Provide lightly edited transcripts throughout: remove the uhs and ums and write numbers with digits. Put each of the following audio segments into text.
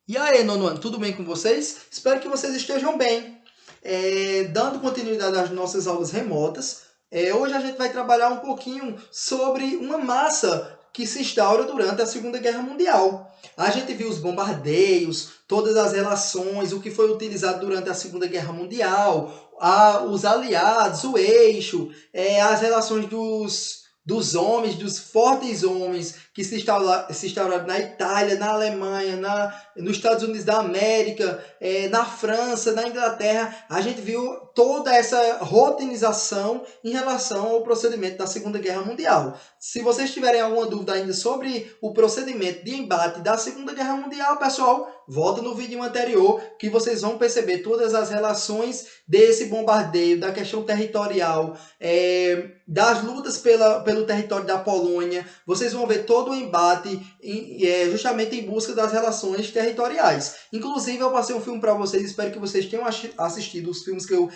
E aí, nono ano, tudo bem com vocês? Espero que vocês estejam bem. Dando continuidade às nossas aulas remotas, hoje a gente vai trabalhar um pouquinho sobre uma massa que se instaura durante a Segunda Guerra Mundial. A gente viu os bombardeios, todas as relações, o que foi utilizado durante a Segunda Guerra Mundial, os aliados, o eixo, as relações dos homens, dos fortes homens que se instauraram na Itália, na Alemanha, nos Estados Unidos da América, na França, na Inglaterra. A gente viu toda essa rotinização em relação ao procedimento da Segunda Guerra Mundial. Se vocês tiverem alguma dúvida ainda sobre o procedimento de embate da Segunda Guerra Mundial, pessoal, volta no vídeo anterior que vocês vão perceber todas as relações desse bombardeio, da questão territorial, das lutas pelo território da Polônia. Vocês vão ver todo o embate justamente em busca das relações territoriais. Inclusive, eu passei um filme para vocês, espero que vocês tenham assistido os filmes que eu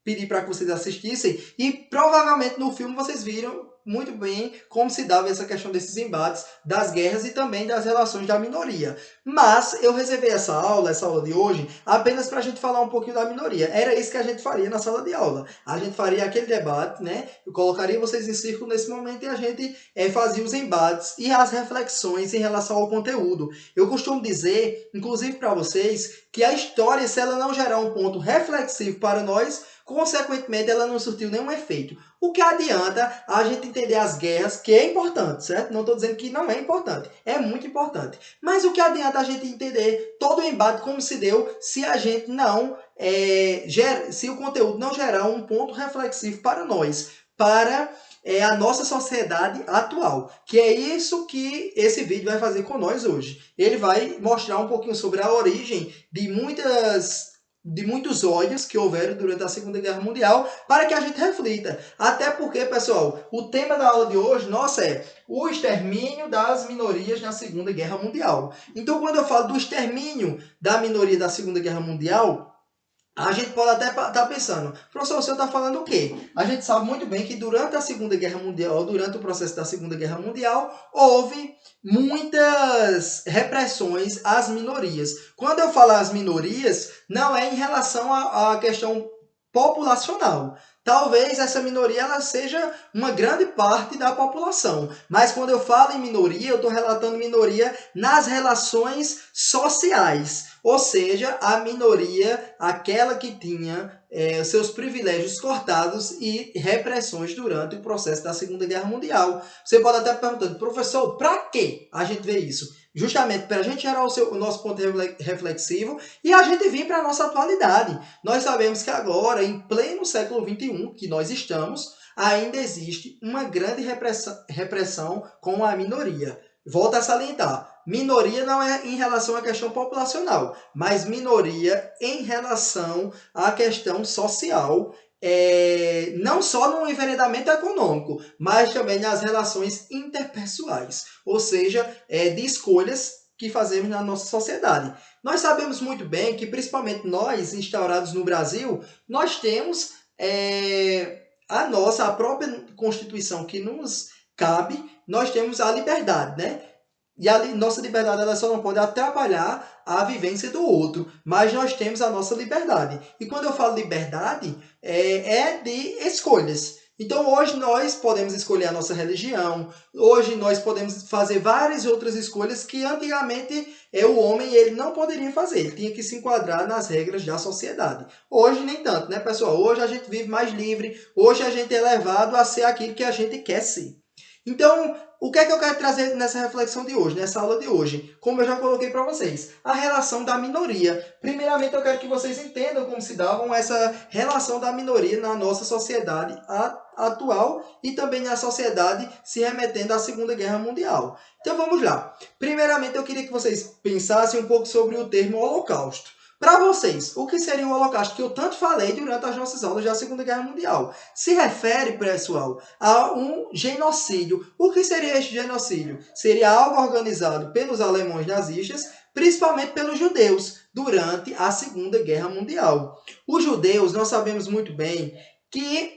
pedi para que vocês assistissem, e provavelmente no filme vocês viram muito bem como se dava essa questão desses embates, das guerras e também das relações da minoria. Mas eu reservei essa aula de hoje, apenas para a gente falar um pouquinho da minoria. Era isso que a gente faria na sala de aula. A gente faria aquele debate, né? Eu colocaria vocês em círculo nesse momento e a gente fazia os embates e as reflexões em relação ao conteúdo. Eu costumo dizer, inclusive para vocês, que a história, se ela não gerar um ponto reflexivo para nós, consequentemente ela não surtiu nenhum efeito. O que adianta a gente entender as guerras, que é importante, certo? Não estou dizendo que não é importante, é muito importante. Mas o que adianta a gente entender todo o embate como se deu se a gente não se o conteúdo não gerar um ponto reflexivo para nós, para a nossa sociedade atual, que é isso que esse vídeo vai fazer com nós hoje. Ele vai mostrar um pouquinho sobre a origem de muitos ódios que houveram durante a Segunda Guerra Mundial, para que a gente reflita. Até porque, pessoal, o tema da aula de hoje, nossa, é o extermínio das minorias na Segunda Guerra Mundial. Então, quando eu falo do extermínio da minoria da Segunda Guerra Mundial, a gente pode até estar pensando, professor, o senhor está falando o quê? A gente sabe muito bem que durante a Segunda Guerra Mundial, durante o processo da Segunda Guerra Mundial, houve muitas repressões às minorias. Quando eu falo às minorias, não é em relação à questão populacional. Talvez essa minoria ela seja uma grande parte da população, mas quando eu falo em minoria, eu estou relatando minoria nas relações sociais, ou seja, a minoria, aquela que tinha seus privilégios cortados e repressões durante o processo da Segunda Guerra Mundial. Você pode até perguntar, professor, para que a gente vê isso? Justamente para a gente gerar o nosso ponto reflexivo e a gente vir para a nossa atualidade. Nós sabemos que agora, em pleno século XXI, que nós estamos, ainda existe uma grande repressão com a minoria. Volto a salientar, minoria não é em relação à questão populacional, mas minoria em relação à questão social, não só no enveredamento econômico, mas também nas relações interpessoais, ou seja, de escolhas que fazemos na nossa sociedade. Nós sabemos muito bem que, principalmente nós, instaurados no Brasil, nós temos a própria Constituição que nos cabe, nós temos a liberdade, né? E a nossa liberdade ela só não pode atrapalhar a vivência do outro, mas nós temos a nossa liberdade. E quando eu falo liberdade, de escolhas. Então hoje nós podemos escolher a nossa religião, hoje nós podemos fazer várias outras escolhas que antigamente o homem ele não poderia fazer, ele tinha que se enquadrar nas regras da sociedade. Hoje nem tanto, né, pessoal? Hoje a gente vive mais livre, hoje a gente é levado a ser aquilo que a gente quer ser. Então, o que é que eu quero trazer nessa reflexão de hoje, nessa aula de hoje? Como eu já coloquei para vocês, a relação da minoria. Primeiramente, eu quero que vocês entendam como se dava essa relação da minoria na nossa sociedade atual e também na sociedade se remetendo à Segunda Guerra Mundial. Então, vamos lá. Primeiramente, eu queria que vocês pensassem um pouco sobre o termo Holocausto. Para vocês, o que seria o Holocausto que eu tanto falei durante as nossas aulas da Segunda Guerra Mundial? Se refere, pessoal, a um genocídio. O que seria este genocídio? Seria algo organizado pelos alemães nazistas, principalmente pelos judeus, durante a Segunda Guerra Mundial. Os judeus, nós sabemos muito bem que,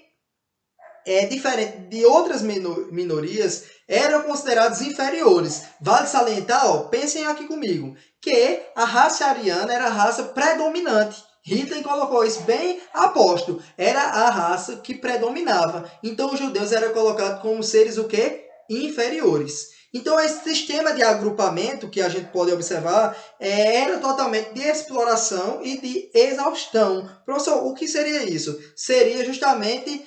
diferente de outras minorias, eram considerados inferiores. Vale salientar, ó, pensem aqui comigo, que a raça ariana era a raça predominante. Hitler colocou isso bem a posto. Era a raça que predominava. Então os judeus eram colocados como seres o quê? Inferiores. Então esse sistema de agrupamento que a gente pode observar era totalmente de exploração e de exaustão. Professor, o que seria isso? Seria justamente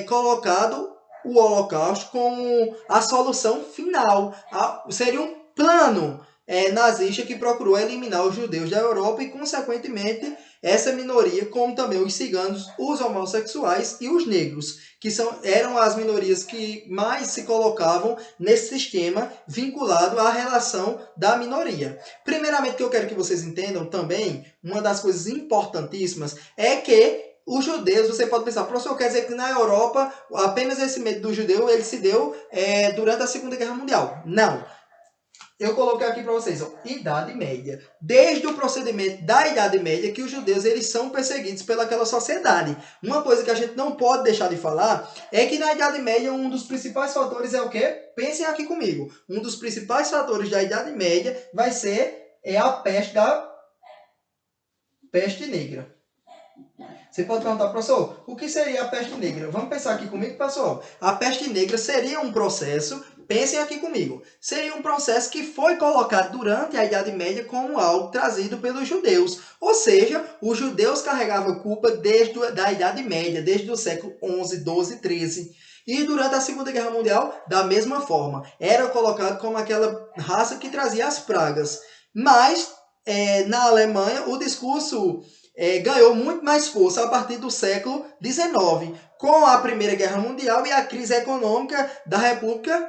colocado o Holocausto como a solução final. Seria um plano nazista que procurou eliminar os judeus da Europa e, consequentemente, essa minoria, como também os ciganos, os homossexuais e os negros, que eram as minorias que mais se colocavam nesse sistema vinculado à relação da minoria. Primeiramente, o que eu quero que vocês entendam também, uma das coisas importantíssimas é que os judeus, você pode pensar, professor, quer dizer que na Europa apenas esse medo do judeu ele se deu durante a Segunda Guerra Mundial. Não. Eu coloquei aqui para vocês, ó, Idade Média. Desde o procedimento da Idade Média que os judeus eles são perseguidos pelaquela sociedade. Uma coisa que a gente não pode deixar de falar é que na Idade Média um dos principais fatores é o quê? Pensem aqui comigo. Um dos principais fatores da Idade Média vai ser a peste negra. Você pode perguntar, professor, o que seria a peste negra? Vamos pensar aqui comigo, pessoal. A peste negra seria um processo, pensem aqui comigo, seria um processo que foi colocado durante a Idade Média como algo trazido pelos judeus. Ou seja, os judeus carregavam culpa desde a Idade Média, desde o século XI, XII, XIII. E durante a Segunda Guerra Mundial, da mesma forma, era colocado como aquela raça que trazia as pragas. Mas, na Alemanha, o discurso ganhou muito mais força a partir do século XIX, com a Primeira Guerra Mundial e a crise econômica da República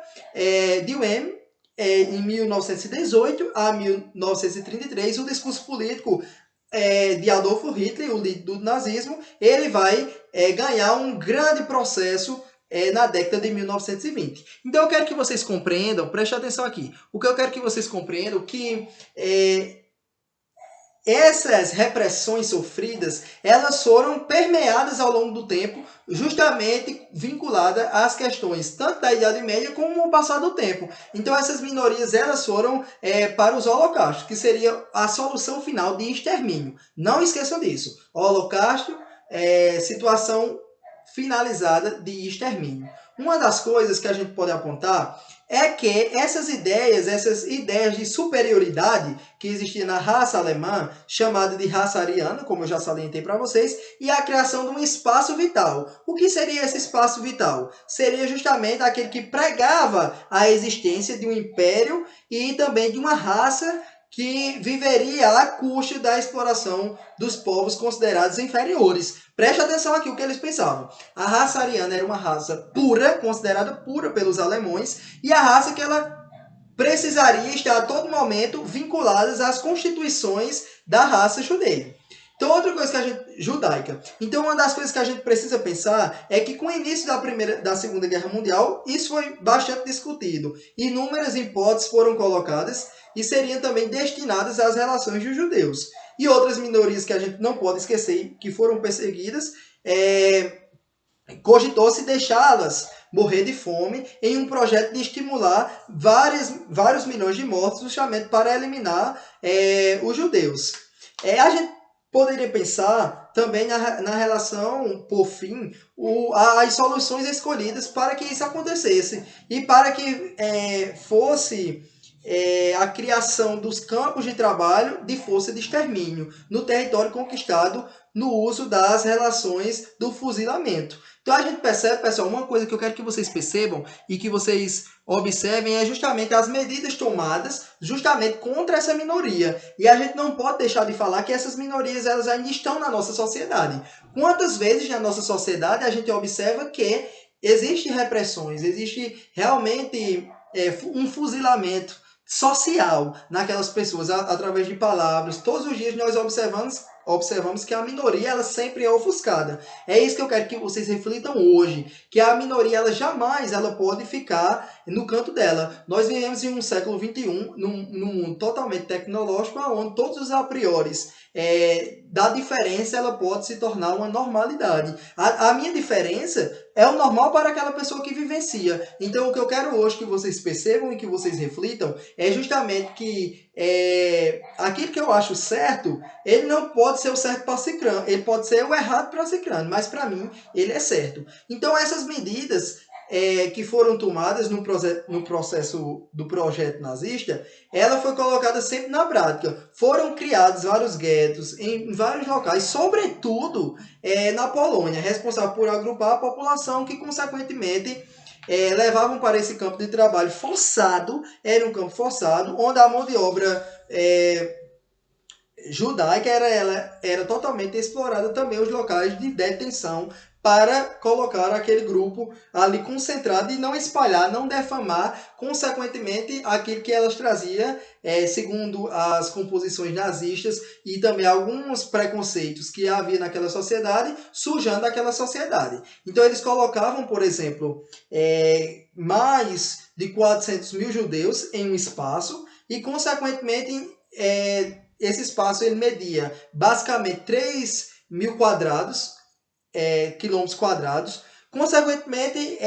de Weimar, em 1918 a 1933, o discurso político de Adolf Hitler, o líder do nazismo, ele vai ganhar um grande processo na década de 1920. Então eu quero que vocês compreendam, preste atenção aqui, o que eu quero que vocês compreendam que essas repressões sofridas, elas foram permeadas ao longo do tempo, justamente vinculadas às questões tanto da Idade Média como o passar do tempo. Então essas minorias elas foram para os holocaustos, que seria a solução final de extermínio. Não esqueçam disso. Holocausto situação finalizada de extermínio. Uma das coisas que a gente pode apontar é que essas ideias de superioridade que existia na raça alemã, chamada de raça ariana, como eu já salientei para vocês, e a criação de um espaço vital. O que seria esse espaço vital? Seria justamente aquele que pregava a existência de um império e também de uma raça que viveria à custa da exploração dos povos considerados inferiores. Preste atenção aqui o que eles pensavam. A raça ariana era uma raça pura, considerada pura pelos alemães, e a raça que ela precisaria estar a todo momento vinculada às constituições da raça judeia. Então, outra coisa que a gente judaica. Então, uma das coisas que a gente precisa pensar é que com o início da Segunda Guerra Mundial, isso foi bastante discutido. Inúmeras hipóteses foram colocadas e seriam também destinadas às relações dos judeus. E outras minorias que a gente não pode esquecer, que foram perseguidas, cogitou-se deixá-las morrer de fome em um projeto de estimular vários milhões de mortos, justamente para eliminar os judeus. A gente poderia pensar também na relação, por fim, as soluções escolhidas para que isso acontecesse e para que fosse a criação dos campos de trabalho de força de extermínio no território conquistado no uso das relações do fuzilamento. Então a gente percebe, pessoal, uma coisa que eu quero que vocês percebam e que vocês observem é justamente as medidas tomadas justamente contra essa minoria. E a gente não pode deixar de falar que essas minorias elas ainda estão na nossa sociedade. Quantas vezes na nossa sociedade a gente observa que existem repressões, existe realmente um fuzilamento social naquelas pessoas através de palavras. Todos os dias nós observamos que a minoria ela sempre é ofuscada. É isso que eu quero que vocês reflitam hoje, que a minoria ela jamais ela pode ficar no canto dela. Nós vivemos em um século XXI, num mundo totalmente tecnológico, onde todos os a prioris da diferença ela pode se tornar uma normalidade. A minha diferença é o normal para aquela pessoa que vivencia. Então, o que eu quero hoje que vocês percebam e que vocês reflitam é justamente que aquilo que eu acho certo, ele não pode ser o certo para Cicrano, ele pode ser o errado para Cicrano, mas para mim ele é certo. Então, essas medidas que foram tomadas no processo do projeto nazista, ela foi colocada sempre na prática. Foram criados vários guetos em vários locais, sobretudo na Polônia, responsável por agrupar a população que, consequentemente, levavam para esse campo de trabalho forçado, era um campo forçado, onde a mão de obra judaica era totalmente explorada, também os locais de detenção, para colocar aquele grupo ali concentrado e não espalhar, não defamar, consequentemente, aquilo que elas traziam, segundo as composições nazistas e também alguns preconceitos que havia naquela sociedade, sujando aquela sociedade. Então, eles colocavam, por exemplo, mais de 400 mil judeus em um espaço e, consequentemente, esse espaço ele media basicamente 3.000 quilômetros quadrados. Consequentemente,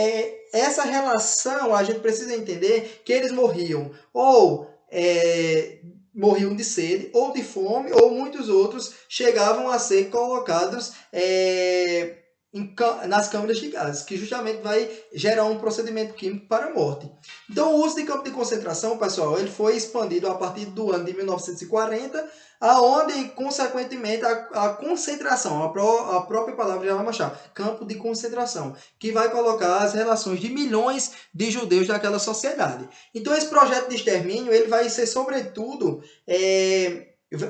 essa relação a gente precisa entender que eles morriam ou morriam de sede ou de fome, ou muitos outros chegavam a ser colocados nas câmaras de gás, que justamente vai gerar um procedimento químico para a morte. Então, o uso de campo de concentração, pessoal, ele foi expandido a partir do ano de 1940, aonde, consequentemente, a concentração, a própria palavra já vai mostrar, campo de concentração, que vai colocar as relações de milhões de judeus daquela sociedade. Então, esse projeto de extermínio, ele vai ser, sobretudo,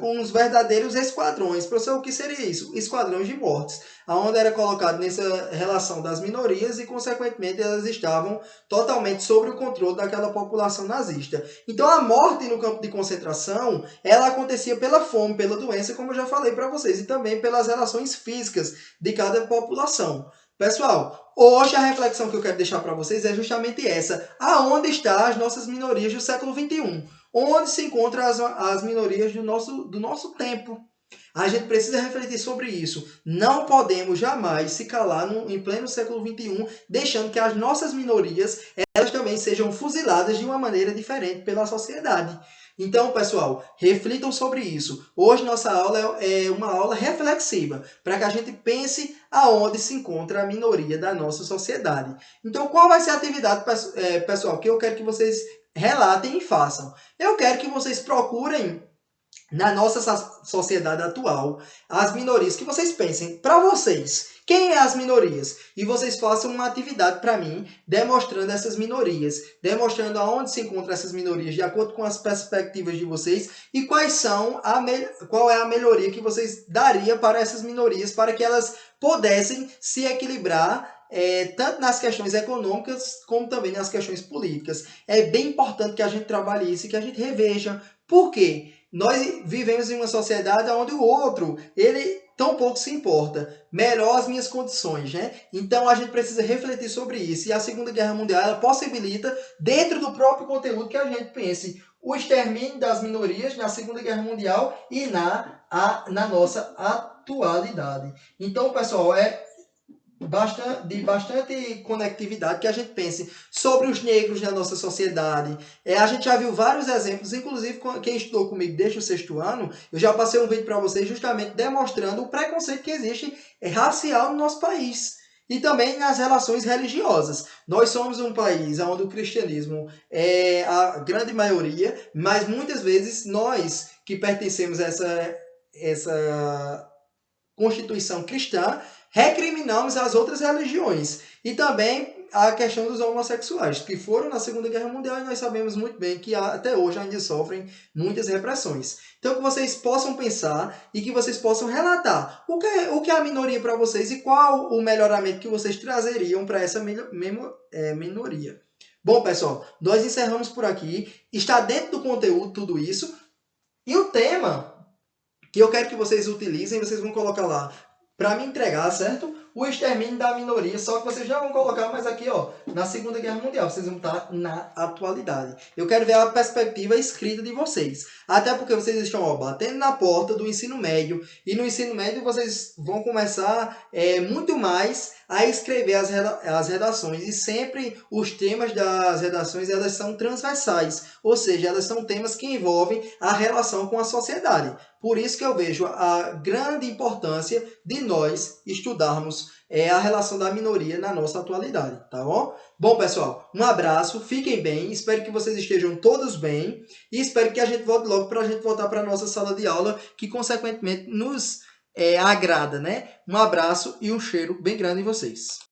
uns verdadeiros esquadrões. Professor, o que seria isso? Esquadrões de mortes, onde era colocado nessa relação das minorias e, consequentemente, elas estavam totalmente sob o controle daquela população nazista. Então, a morte no campo de concentração, ela acontecia pela fome, pela doença, como eu já falei para vocês, e também pelas relações físicas de cada população. Pessoal, hoje a reflexão que eu quero deixar para vocês é justamente essa. Aonde estão as nossas minorias do século XXI? Onde se encontram as minorias do nosso tempo? A gente precisa refletir sobre isso. Não podemos jamais se calar em pleno século XXI, deixando que as nossas minorias elas também sejam fuziladas de uma maneira diferente pela sociedade. Então, pessoal, reflitam sobre isso. Hoje nossa aula é uma aula reflexiva, para que a gente pense aonde se encontra a minoria da nossa sociedade. Então, qual vai ser a atividade, pessoal, que eu quero que vocês relatem e façam? Eu quero que vocês procurem na nossa sociedade atual as minorias, que vocês pensem, para vocês, quem é as minorias? E vocês façam uma atividade para mim, demonstrando essas minorias, demonstrando aonde se encontram essas minorias, de acordo com as perspectivas de vocês, e qual é a melhoria que vocês dariam para essas minorias, para que elas pudessem se equilibrar, tanto nas questões econômicas, como também nas questões políticas. É bem importante que a gente trabalhe isso e que a gente reveja. Por quê? Nós vivemos em uma sociedade onde o outro, ele tão pouco se importa. Melhor as minhas condições, né? Então a gente precisa refletir sobre isso. E a Segunda Guerra Mundial, ela possibilita, dentro do próprio conteúdo, que a gente pense o extermínio das minorias na Segunda Guerra Mundial e na nossa atualidade. Então, pessoal, de bastante conectividade, que a gente pense sobre os negros na nossa sociedade. A gente já viu vários exemplos, inclusive quem estudou comigo desde o 6º ano, eu já passei um vídeo para vocês justamente demonstrando o preconceito que existe racial no nosso país. E também nas relações religiosas. Nós somos um país onde o cristianismo é a grande maioria, mas muitas vezes nós que pertencemos a essa constituição cristã, recriminamos as outras religiões. E também a questão dos homossexuais, que foram na Segunda Guerra Mundial, e nós sabemos muito bem que até hoje ainda sofrem muitas repressões. Então, que vocês possam pensar e que vocês possam relatar o que é a minoria para vocês e qual o melhoramento que vocês trazeriam para essa minoria. Bom, pessoal, nós encerramos por aqui. Está dentro do conteúdo tudo isso. E o tema que eu quero que vocês utilizem, vocês vão colocar lá para me entregar, certo? O extermínio da minoria, só que vocês já vão colocar mais aqui, ó, na Segunda Guerra Mundial, vocês vão estar na atualidade. Eu quero ver a perspectiva escrita de vocês, até porque vocês estão, ó, batendo na porta do ensino médio, e no ensino médio vocês vão começar muito mais a escrever as redações, e sempre os temas das redações, elas são transversais, ou seja, elas são temas que envolvem a relação com a sociedade. Por isso que eu vejo a grande importância de nós estudarmos a relação da minoria na nossa atualidade, tá bom? Bom, pessoal, um abraço, fiquem bem, espero que vocês estejam todos bem e espero que a gente volte logo para a gente voltar para a nossa sala de aula, que consequentemente nos agrada, né? Um abraço e um cheiro bem grande em vocês.